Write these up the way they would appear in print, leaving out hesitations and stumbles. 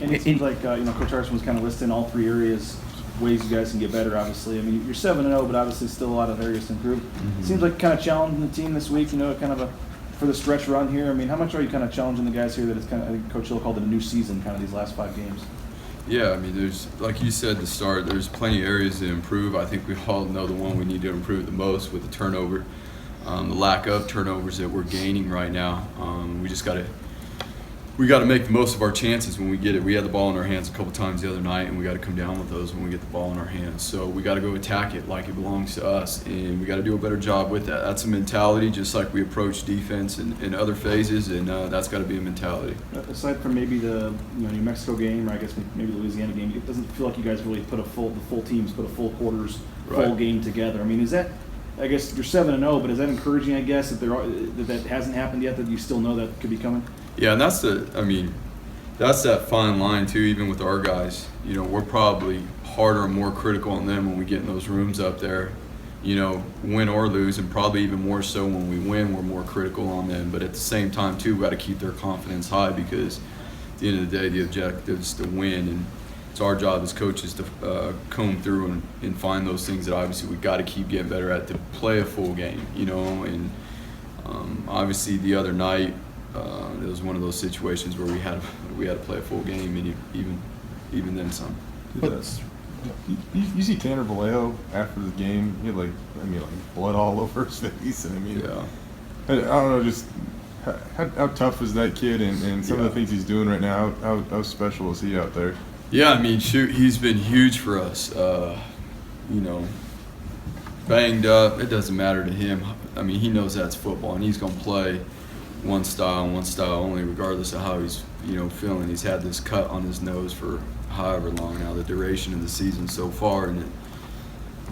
And it seems like Coach Harsin was kind of listing all three areas, ways you guys can get better. Obviously, I mean you're 7-0, but obviously still a lot of areas to improve. It seems like kind of challenging the team this week. Kind of for the stretch run here. I mean, how much are you kind of challenging the guys here that it's kind of, I think Coach Hill called it a new season, kind of these last 5 games? Yeah, I mean, there's, like you said to start, there's plenty of areas to improve. I think we all know the one we need to improve the most with the turnover, the lack of turnovers that we're gaining right now. We got to make the most of our chances when we get it. We had the ball in our hands a couple times the other night, and we got to come down with those when we get the ball in our hands. So we got to go attack it like it belongs to us, and we got to do a better job with that. That's a mentality, just like we approach defense in other phases, and that's got to be a mentality. Aside from maybe the New Mexico game, or I guess maybe the Louisiana game, it doesn't feel like you guys really put the full teams put a full quarters, full game together. I mean, is that? I guess you're 7-0, but is that encouraging? I guess that hasn't happened yet, that you still know that could be coming. Yeah, and that's that fine line too. Even with our guys, we're probably harder and more critical on them when we get in those rooms up there. Win or lose, and probably even more so when we win, we're more critical on them. But at the same time too, we got to keep their confidence high, because at the end of the day, the objective is to win, and it's our job as coaches to comb through and find those things that obviously we got to keep getting better at to play a full game. And obviously the other night. It was one of those situations where we had to play a full game, and even then some. But you see Tanner Vallejo after the game, he had blood all over his face, and yeah. I don't know, just how tough is that kid, and some of the things he's doing right now, how special is he out there? Yeah, he's been huge for us. Banged up, it doesn't matter to him. He knows that's football, and he's gonna play one style only, regardless of how he's feeling. He's had this cut on his nose for however long now, the duration of the season so far, and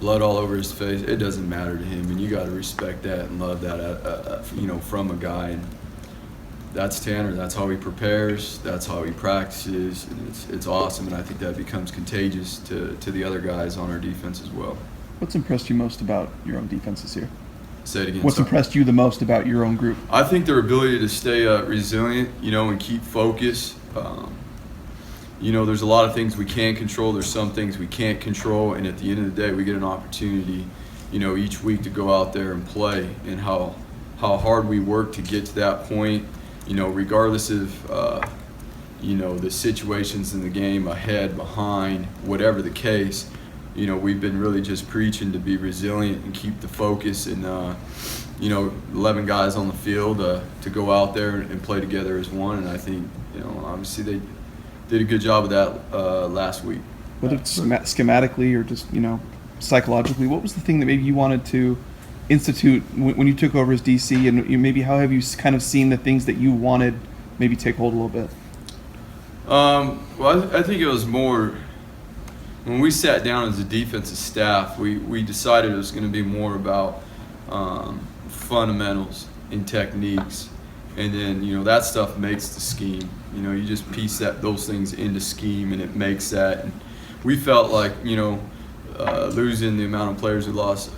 blood all over his face. It doesn't matter to him, and you got to respect that and love that from a guy. And that's Tanner. That's how he prepares, that's how he practices, and it's awesome, and I think that becomes contagious to the other guys on our defense as well. What's impressed you most about your own defense this year? Say it again. What's impressed you the most about your own group? I think their ability to stay resilient, and keep focus. There's a lot of things we can control. There's some things we can't control, and at the end of the day, we get an opportunity, each week to go out there and play. And how hard we work to get to that point, regardless of the situations in the game, ahead, behind, whatever the case. We've been really just preaching to be resilient and keep the focus, and 11 guys on the field to go out there and play together as one. And I think obviously they did a good job of that last week. Whether it's schematically or just psychologically, what was the thing that maybe you wanted to institute when you took over as DC, and maybe how have you kind of seen the things that you wanted maybe take hold a little bit? Well, I think it was more. When we sat down as a defensive staff, we decided it was going to be more about fundamentals and techniques, and then that stuff makes the scheme. You just piece those things into scheme, and it makes that. And we felt like losing the amount of players we lost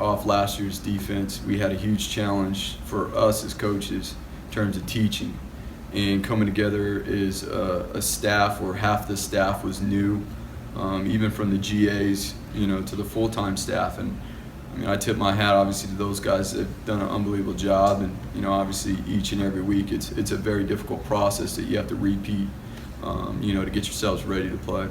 off last year's defense, we had a huge challenge for us as coaches in terms of teaching and coming together as a staff where half the staff was new. Even from the GAs, to the full-time staff. And I tip my hat obviously to those guys that have done an unbelievable job. And obviously each and every week it's a very difficult process that you have to repeat, to get yourselves ready to play.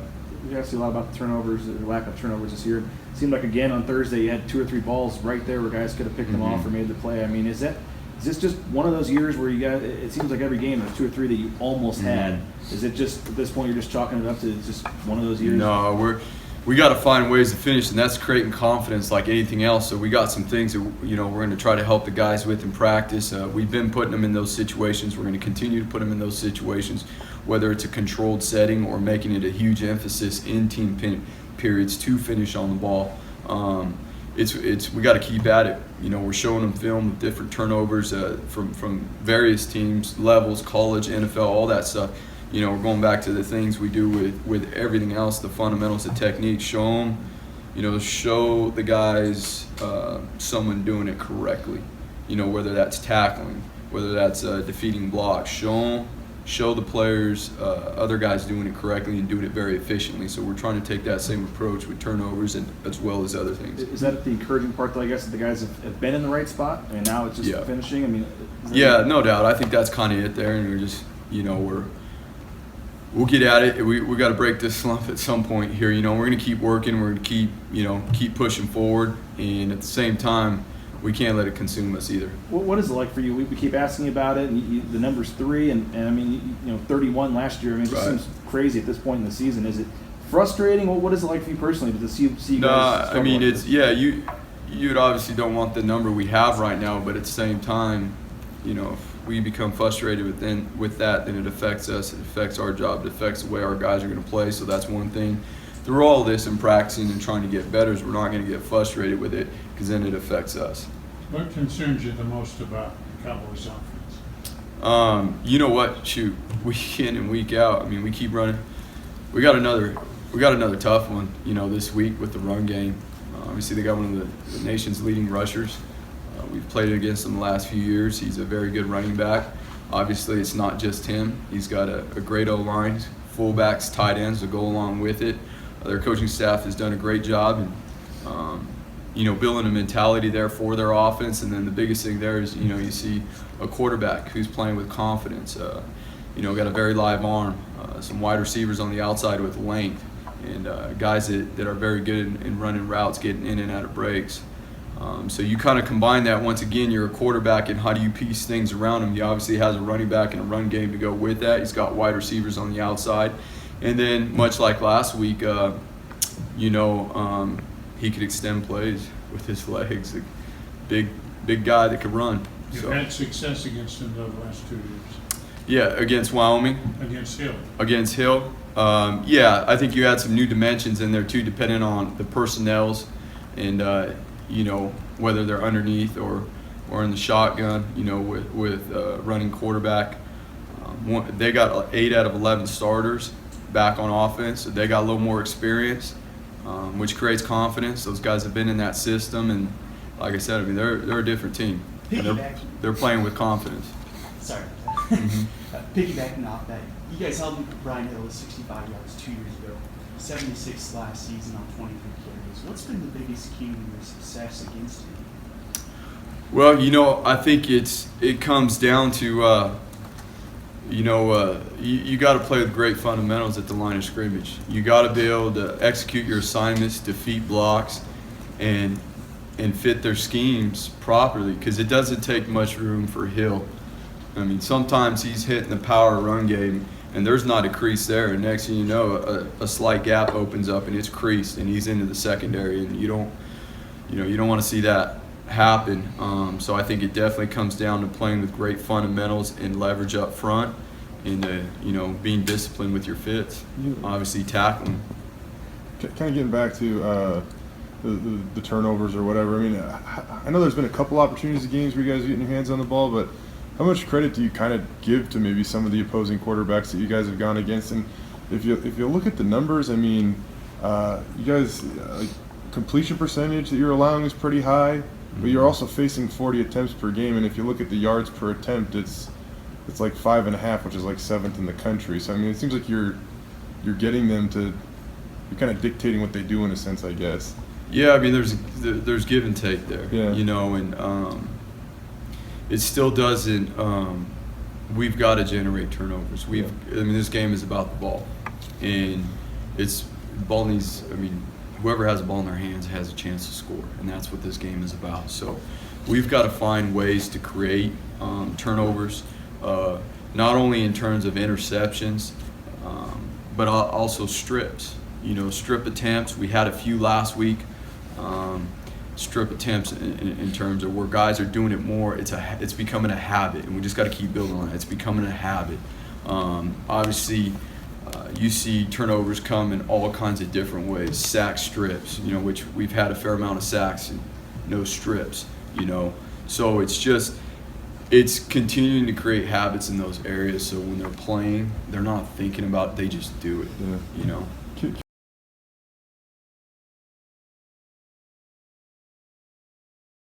You guys see a lot about the turnovers, the lack of turnovers this year. It seemed like again on Thursday you had 2 or 3 balls right there where guys could have picked them off or made the play. Is this just one of those years where you guys? It seems like every game there's 2 or 3 that you almost had. Is it just at this point you're just chalking it up to it's just one of those years? No, we got to find ways to finish, and that's creating confidence like anything else. So we got some things that we're going to try to help the guys with in practice. We've been putting them in those situations. We're going to continue to put them in those situations, whether it's a controlled setting or making it a huge emphasis in team periods to finish on the ball. We got to keep at it. We're showing them film with different turnovers from various teams, levels, college, NFL, all that stuff. We're going back to the things we do with everything else, the fundamentals, the techniques. Show them, show the guys someone doing it correctly. Whether that's tackling, whether that's defeating blocks. Show show the players other guys doing it correctly and doing it very efficiently. So we're trying to take that same approach with turnovers and as well as other things. Is that the encouraging part, though, I guess, that the guys have been in the right spot, and now it's just finishing? I mean, yeah, no doubt. I think that's kind of it there, and we're just, we'll get at it. We got to break this slump at some point here. We're going to keep working. We're going to keep pushing forward, and at the same time, we can't let it consume us either. What is it like for you? We keep asking you about it, and the number's 3, and I mean, 31 last year. I mean, it just seems crazy at this point in the season. Is it frustrating? What is it like for you personally to see you guys? No, I mean, it's you obviously don't want the number we have right now, but at the same time, if we become frustrated with that, then it affects us. It affects our job. It affects the way our guys are going to play. So that's one thing. Through all this and practicing and trying to get better, is we're not going to get frustrated with it, because then it affects us. What concerns you the most about the Cowboys offense? You know what? Shoot, week in and week out. I mean, we keep running. We got another tough one. This week with the run game. Obviously, they got one of the nation's leading rushers. We've played against him the last few years. He's a very good running back. Obviously, it's not just him. He's got a great O-line, fullbacks, tight ends to go along with it. Their coaching staff has done a great job in, building a mentality there for their offense. And then the biggest thing there is, you see a quarterback who's playing with confidence. Got a very live arm, some wide receivers on the outside with length, and guys that are very good in running routes, getting in and out of breaks. So you kind of combine that. Once again, you're a quarterback, and how do you piece things around him? He obviously has a running back and a run game to go with that. He's got wide receivers on the outside. And then, much like last week, he could extend plays with his legs. A big guy that could run. You've had success against him the last 2 years. Yeah, against Wyoming. Against Hill. I think you had some new dimensions in there too, depending on the personnels and whether they're underneath or in the shotgun. With running quarterback. They got 8 out of 11 starters back on offense, so they got a little more experience, which creates confidence. Those guys have been in that system, and like I said, I mean, they're a different team. They're playing with confidence. Sorry. Mm-hmm. Piggybacking off that, you guys held Brian Hill with 65 yards 2 years ago, 76 last season on 23 carries. What's been the biggest key to your success against him? Well, I think it comes down to you got to play with great fundamentals at the line of scrimmage. You got to be able to execute your assignments, defeat blocks, and fit their schemes properly, because it doesn't take much room for Hill. I mean, sometimes he's hitting the power run game, and there's not a crease there, and next thing you know, a slight gap opens up and it's creased, and he's into the secondary, and you don't want to see that happen. So I think it definitely comes down to playing with great fundamentals and leverage up front, and being disciplined with your fits. Obviously tackling. Kind of getting back to the turnovers or whatever. I mean, I know there's been a couple opportunities in games where you guys are getting your hands on the ball, but how much credit do you kind of give to maybe some of the opposing quarterbacks that you guys have gone against? And if you look at the numbers, I mean, you guys completion percentage that you're allowing is pretty high, but you're also facing 40 attempts per game. And if you look at the yards per attempt, it's like 5.5, which is like 7th in the country. So I mean, it seems like you're getting them to, you're kind of dictating what they do in a sense, I guess. Yeah, I mean, there's give and take there. Yeah. And it still doesn't. We've got to generate turnovers. I mean, this game is about the ball, and ball needs. I mean, whoever has the ball in their hands has a chance to score, and that's what this game is about. So, we've got to find ways to create turnovers, not only in terms of interceptions, but also strips. Strip attempts. We had a few last week. Strip attempts in terms of where guys are doing it more. It's becoming a habit, and we just got to keep building on it. It's becoming a habit. Obviously, you see turnovers come in all kinds of different ways. Sack strips, which we've had a fair amount of sacks and no strips. So it's continuing to create habits in those areas. So when they're playing, they're not thinking about it; they just do it. Yeah.